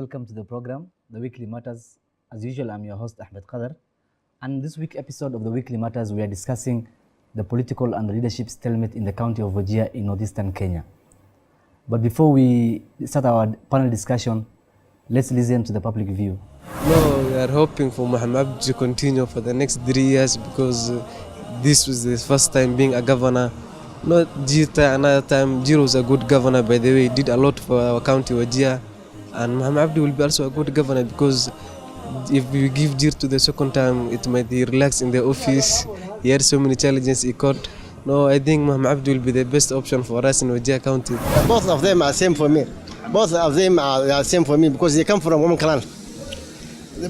welcome to the program, The Weekly Matters. As usual, I'm your host, Ahmed Qadar. And this week's episode of The Weekly Matters, we are discussing the political and leadership stalemate in the county of Wajir in northeastern Kenya. But before we start our panel discussion, let's listen to the public view. No, we are hoping for Mohamed Abdi to continue for the next 3 years because this was the first time being a governor. Not Jita, another time. Jiro was a good governor, by the way. He did a lot for our county, Wajir. And Mohamed Abdi will be also a good governor because if we give Jir to the second time, it might be relaxed in the office. He had so many challenges he caught. No, I think Mohamed Abdi will be the best option for us in Wajir County. Both of them are same for me. Both of them are same for me because they come from one clan.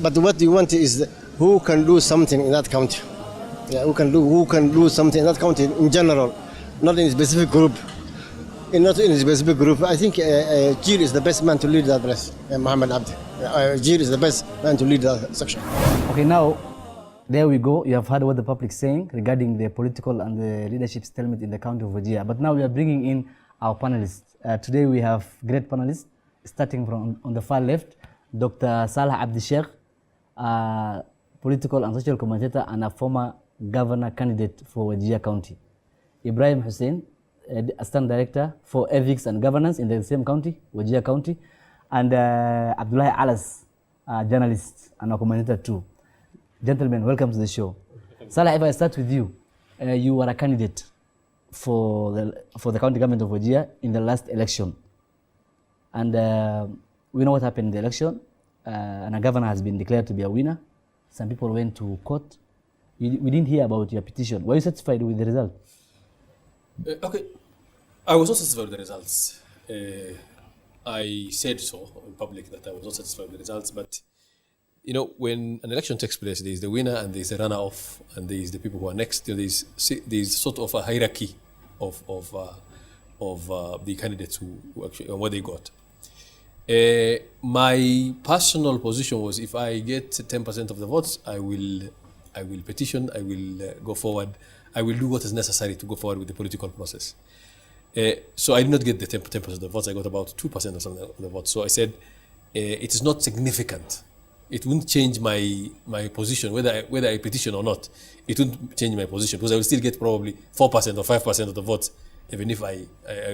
But what you want is who can do something in that county. Yeah, who can do something in that county in general, not in a specific group. Not in a specific group. I think Jir is the best man to lead that place. Mohamed Abdi. Jir is the best man to lead that section. Okay, now there we go. You have heard what the public is saying regarding the political and the leadership stalemate in the county of Wajir. But now we are bringing in our panelists. Today we have great panelists, starting from on the far left, Dr. Salah Abdi Sheikh, political and social commentator and a former governor candidate for Wajir County. Ibrahim Hussein, Assistant Director for Ethics and Governance in the same county, Wajir County, and Abdullahi Alas, journalist and a commentator too. Gentlemen, welcome to the show. Salah, if I start with you, you were a candidate for the county government of Wajir in the last election, and we know what happened in the election, and a governor has been declared to be a winner. Some people went to court. We didn't hear about your petition. Were you satisfied with the result? Okay, I was not satisfied with the results. I said so in public that I was not satisfied with the results, but you know, when an election takes place, there is the winner and there is the runner-off, and there is the people who are next. There is sort of a hierarchy of the candidates who actually what they got. My personal position was, if I get 10% of the votes, I will petition. I will go forward. I will do what is necessary to go forward with the political process. So I did not get the 10% of the votes. I got about 2% or something of the votes. So I said, it is not significant. It wouldn't change my position, whether I petition or not. It wouldn't change my position because I will still get probably 4% or 5% of the votes, even if I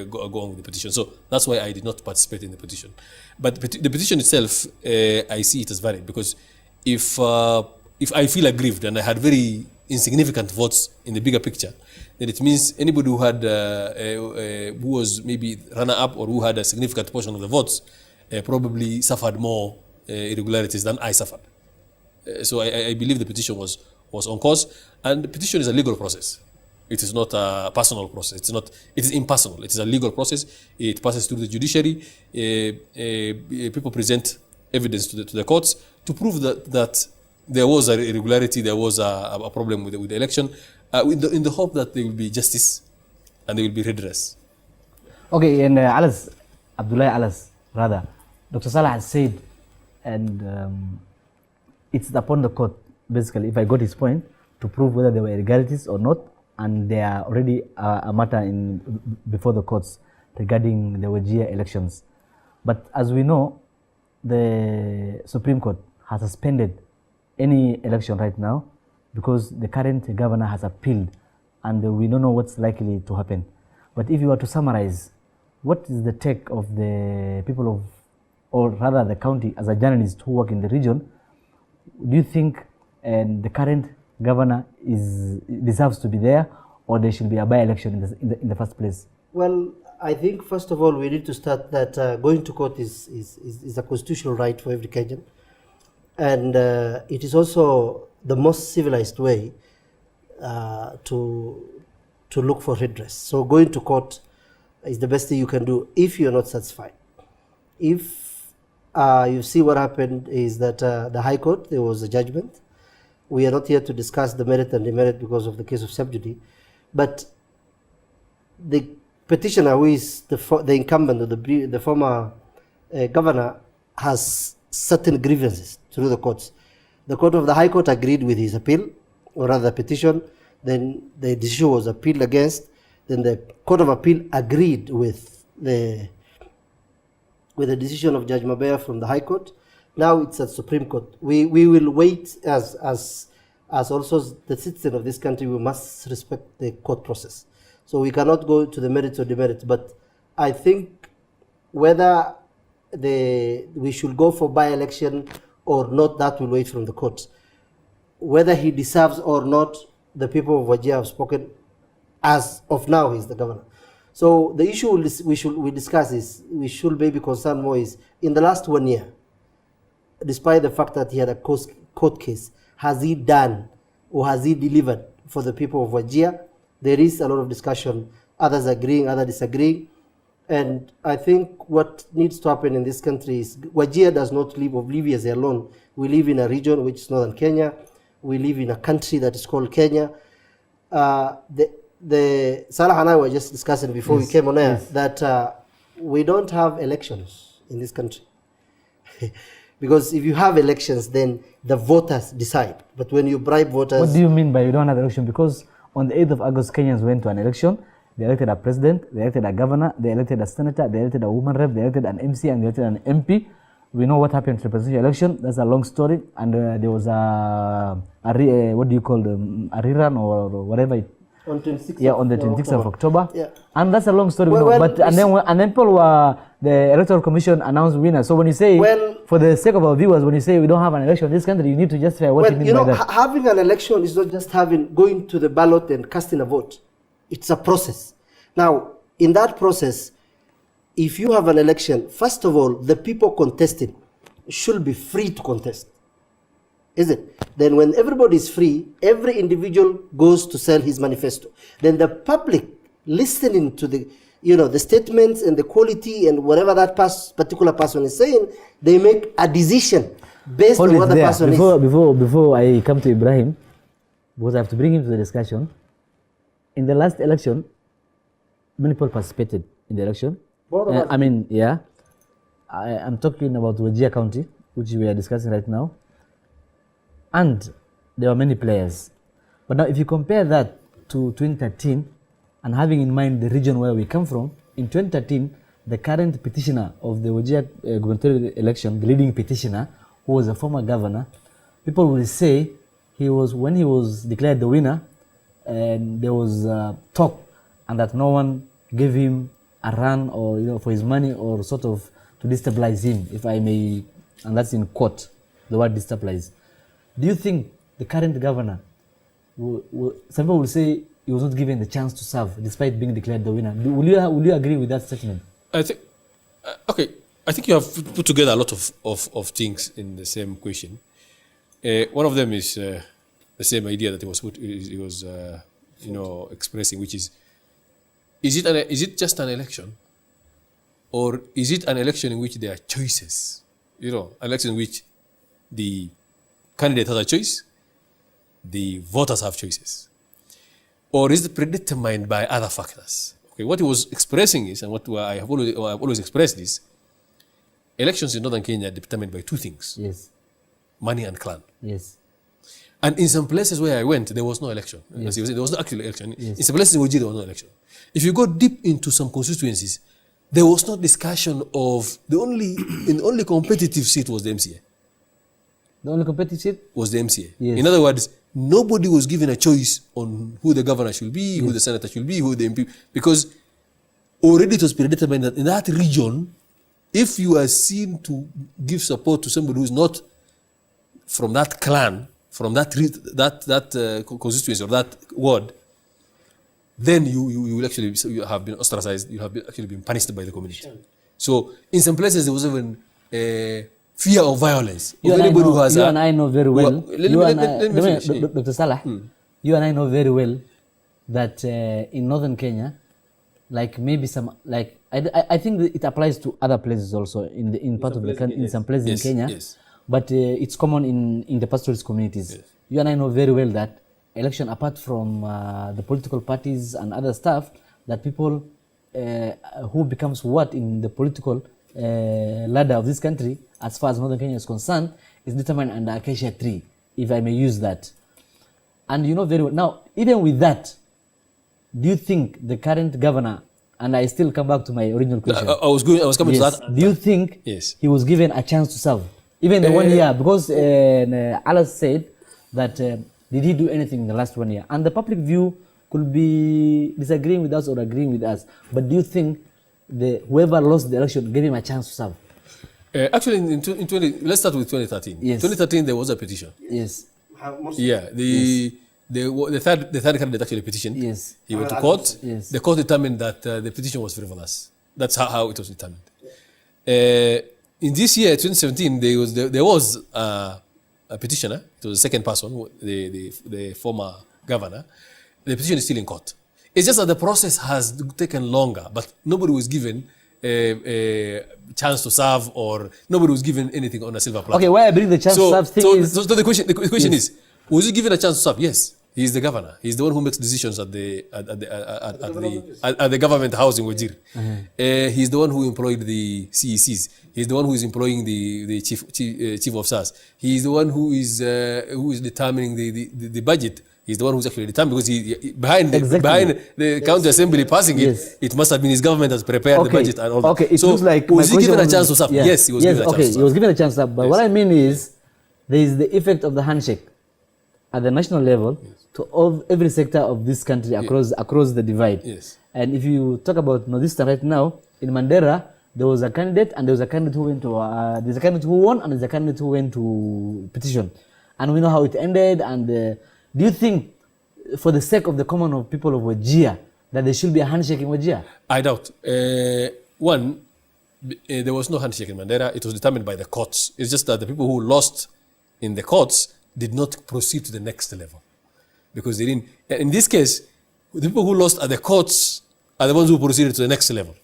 go on with the petition. So that's why I did not participate in the petition. But the petition itself, I see it as valid because if I feel aggrieved and I had very insignificant votes in the bigger picture, then it means anybody who had who was maybe runner-up or who had a significant portion of the votes probably suffered more irregularities than I suffered. So I believe the petition was on cause, and the petition is a legal process. It is not a personal process. It is impersonal. It is a legal process. It passes through the judiciary. People present evidence to the courts to prove that there was a irregularity, there was a problem with the election, in the hope that there will be justice and there will be redress. Okay, and Abdullahi Alas, rather, Dr. Salah has said, and it's upon the court, basically, if I got his point, to prove whether there were irregularities or not, and there are already a matter before the courts regarding the Wajir elections. But as we know, the Supreme Court has suspended any election right now because the current governor has appealed, and we don't know what's likely to happen. But if you were to summarize, what is the take of the people of, or rather the county, as a journalist who work in the region? Do you think the current governor deserves to be there, or there should be a by-election in the first place? Well, I think first of all we need to start that going to court is a constitutional right for every Kenyan, and it is also the most civilized way to look for redress. So going to court is the best thing you can do if you're not satisfied. If you see what happened is that the High Court, there was a judgment. We are not here to discuss the merit and demerit because of the case of subsidy, but the petitioner, who is the incumbent or the former governor, has certain grievances through the courts. The court of the High Court agreed with his appeal, or rather petition. Then the decision was appealed against. Then the Court of Appeal agreed with the with the decision of Judge Mabea from the High Court. Now it's at Supreme Court. We will wait as also the citizen of this country. We must respect the court process. So we cannot go to the merits or demerits. But I think whether we should go for by-election or not, that will wait from the courts. Whether he deserves or not, the people of Wajir have spoken. As of now, he's the governor. So the issue we discuss is, we should maybe concern more is, in the last 1 year, despite the fact that he had a court case, has he done or has he delivered for the people of Wajir? There is a lot of discussion, others agreeing, others disagreeing. And I think what needs to happen in this country is, Wajir does not live obliviously alone. We live in a region which is northern Kenya. We live in a country that is called Kenya. The Salah and I were just discussing before we came on air that we don't have elections in this country. Because if you have elections, then the voters decide. But when you bribe voters... What do you mean by you don't have election? Because on the 8th of August, Kenyans went to an election. They elected a president, they elected a governor, they elected a senator, they elected a woman rep, they elected an MC, and they elected an MP. We know what happened to the presidential election. That's a long story. And there was what do you call them? A rerun or whatever. On 26th on the 26th of October. Yeah. And that's a long story. And then people were, the Electoral Commission announced winners. So when you say, for the sake of our viewers, when you say we don't have an election in this country, you need to justify what you mean by that. Having an election is not just going to the ballot and casting a vote. It's a process. Now, in that process, if you have an election, first of all, the people contesting should be free to contest. Is it? Then when everybody is free, every individual goes to sell his manifesto. Then the public, listening to the statements and the quality and whatever that particular person is saying, they make a decision based on what the person is. Before I come to Ibrahim, because I have to bring him to the discussion. In the last election, many people participated in the election. I'm talking about Wajir County, which we are discussing right now. And there were many players. But now if you compare that to 2013, and having in mind the region where we come from, in 2013, the current petitioner of the Wajir gubernatorial election, the leading petitioner, who was a former governor, people will say when he was declared the winner, and there was talk, and that no one gave him a run or for his money or sort of to destabilize him, if I may, and that's in quote, the word destabilize. Do you think the current governor, some people will say he was not given the chance to serve despite being declared the winner? Will you agree with that statement? I think, I think you have put together a lot of things in the same question. One of them is the same idea that he was expressing, which is it just an election, or is it an election in which there are choices? An election in which the candidate has a choice, the voters have choices, or is it predetermined by other factors? Okay, what he was expressing is, and what I have always expressed is, elections in northern Kenya are determined by two things: yes, money and clan. Yes. And in some places where I went, there was no election. Yes. There was no actual election. Yes. In some places in Wajir, there was no election. If you go deep into some constituencies, there was no discussion of the only competitive seat was the MCA. The only competitive seat was the MCA. Yes. In other words, nobody was given a choice on who the governor should be, who the senator should be, who the MP, because already it was predetermined that in that region, if you are seen to give support to somebody who is not from that clan, from that constituency or that ward, then you will actually have been ostracized. You have actually been punished by the community. Sure. So in some places there was even fear of violence. You and I know very well. Dr. Salah, you and I know very well that in northern Kenya, maybe I think it applies to other places also in part of the country, in some places in Kenya. Yes. But it's common in the pastoralist communities. Yes. You and I know very well that election, apart from the political parties and other stuff, that people who becomes what in the political ladder of this country, as far as northern Kenya is concerned, is determined under Acacia tree, if I may use that. And you know very well. Now, even with that, do you think the current governor and I still come back to my original question. I was coming to that. Do you think Yes. he was given a chance to serve? Even the 1 year, because Alas said that did he do anything in the last 1 year? And the public view could be disagreeing with us or agreeing with us. But do you think whoever lost the election gave him a chance to serve? Actually, in 20, let's start with 2013. Yes. 2013, there was a petition. Yes. Yeah, the third candidate actually petitioned. Yes. He went to court. Yes. The court determined that the petition was frivolous. That's how it was determined. In this year, 2017, there was a petitioner. It was the second person, the former governor. The petition is still in court. It's just that the process has taken longer, but nobody was given a chance to serve, or nobody was given anything on a silver platter. Okay, why I bring the chance to serve thing is... So the question is, was he given a chance to serve? Yes. He is the governor. He's the one who makes decisions at the government house in Wajir. He's the one who employed the CECs. He's the one who is employing the chief of SAS. He's the one who is determining the budget. He's the one who's actually determined, because behind the county assembly passing it, it must have been his government has prepared the budget and all that. Okay, it so looks like was he given a chance to serve? Yes, he was given a chance to serve. He was given a chance to serve. But what I mean is, there is the effect of the handshake at the national level to every sector of this country across the divide. Yes. And if you talk about Northeastern right now, in Mandera, there was a candidate, and there was a candidate who went to there's a candidate who won, and there's a candidate who went to petition, and we know how it ended. And do you think, for the sake of the common people of Wajir, that there should be a handshake in Wajir? I doubt. One, there was no handshake in Mandera. It was determined by the courts. It's just that the people who lost in the courts did not proceed to the next level, because they didn't. In this case, the people who lost at the courts are the ones who proceeded to the next level,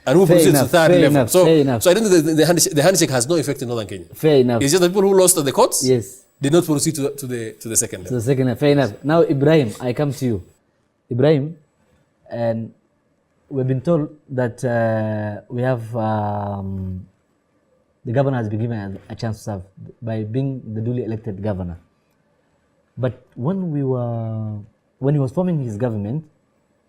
and who proceeded to the third level. So I don't think the handshake has no effect in Northern Kenya. Fair enough. It's just the people who lost at the courts. Yes. Did not proceed to the second level. To the second level. Fair enough. Now, Ibrahim, I come to you. Ibrahim, and we've been told that we have the governor has been given a chance to serve by being the duly elected governor. But when he was forming his government,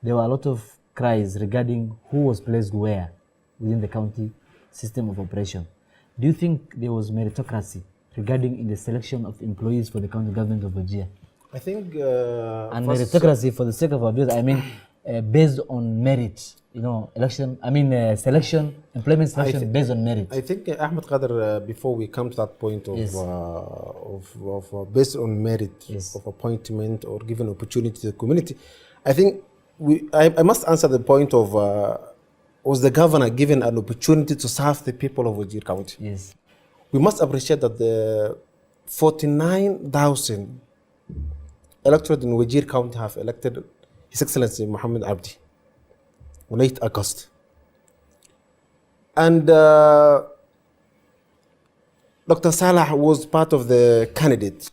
there were a lot of cries regarding who was placed where within the county system of operation. Do you think there was meritocracy regarding in the selection of employees for the county government of Wajir? I think... and meritocracy, for the sake of our viewers, I mean based on merit, selection, employment selection based on merit. I think, Ahmed Qadr, before we come to that point of, based on merit of appointment or given opportunity to the community, I think I must answer the point of, was the governor given an opportunity to serve the people of Wajir County? Yes. We must appreciate that the 49,000 electorate in Wajir County have elected His Excellency Muhammad Abdi on 8th August. And Dr. Salah was part of the candidate.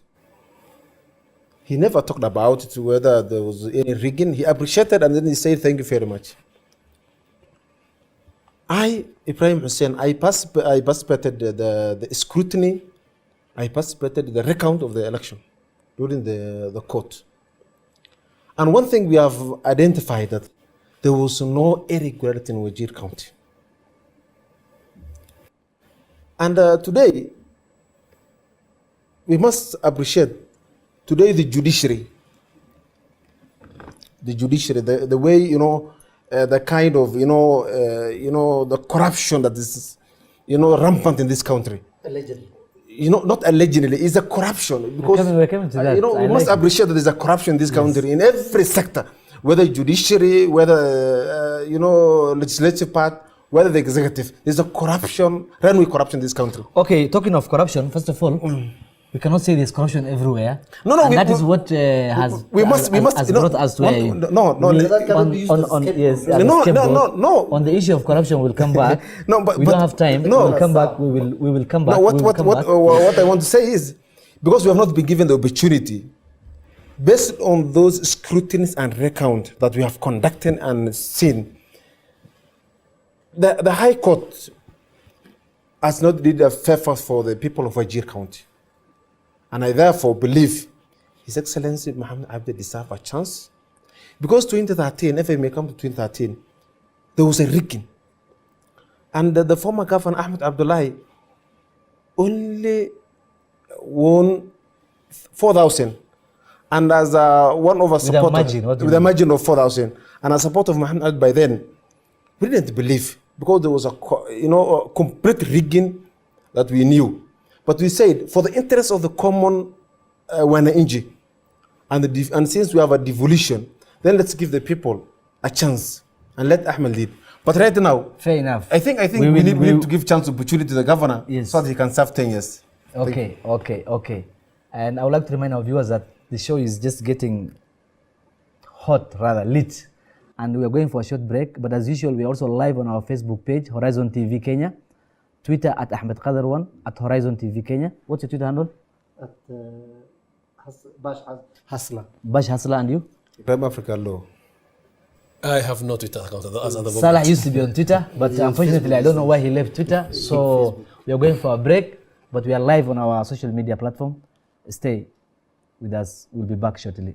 He never talked about it, whether there was any rigging. He appreciated, and then he said, "Thank you very much." Ibrahim Hussein, I participated the scrutiny, I participated the recount of the election during the court. And one thing we have identified that there was no irregularity in Wajir County. And today, we must appreciate today the judiciary, the way, the kind of, the corruption that is, rampant in this country. Allegedly. Not allegedly, it's a corruption. Because, we're coming to that. we must appreciate that there's a corruption in this country in every sector, whether judiciary, whether, legislative part, whether the executive. There's a corruption, runway corruption in this country. Okay, talking of corruption, first of all, we cannot say there's corruption everywhere. No, that is what has brought us to on the issue of corruption. We'll come back. We don't have time. We'll come back. We will come back. What I want to say is, because we have not been given the opportunity, based on those scrutinies and recount that we have conducted and seen, the High Court has not did a favor for the people of Wajir County. And I therefore believe His Excellency Muhammad Abdi deserves a chance. Because 2013, if I may come to 2013, there was a rigging. And the former governor, Ahmed Abdullahi, only won 4,000. And as one of our supporters, with a margin of 4,000. And as a supporter of Muhammad by then, we didn't believe, because there was a complete rigging that we knew. But we said, for the interest of the common Wananchi, and since we have a devolution, then let's give the people a chance and let Ahmed lead. But right now, fair enough. I think we need to give chance opportunity to the governor, yes, so that he can serve 10 years. Okay. And I would like to remind our viewers that the show is just getting hot, rather lit. And we are going for a short break. But as usual, we are also live on our Facebook page, Horizon TV Kenya. Twitter at Ahmed Qadar1, at Horizon TV Kenya. What's your Twitter handle? At Bash Hasla. Bash Hasla, and you? Prime Africa Law. I have no Twitter account as at the moment. Salah used to be on Twitter, but unfortunately, I don't know why he left Twitter. So we are going for a break, but we are live on our social media platform. Stay with us. We'll be back shortly.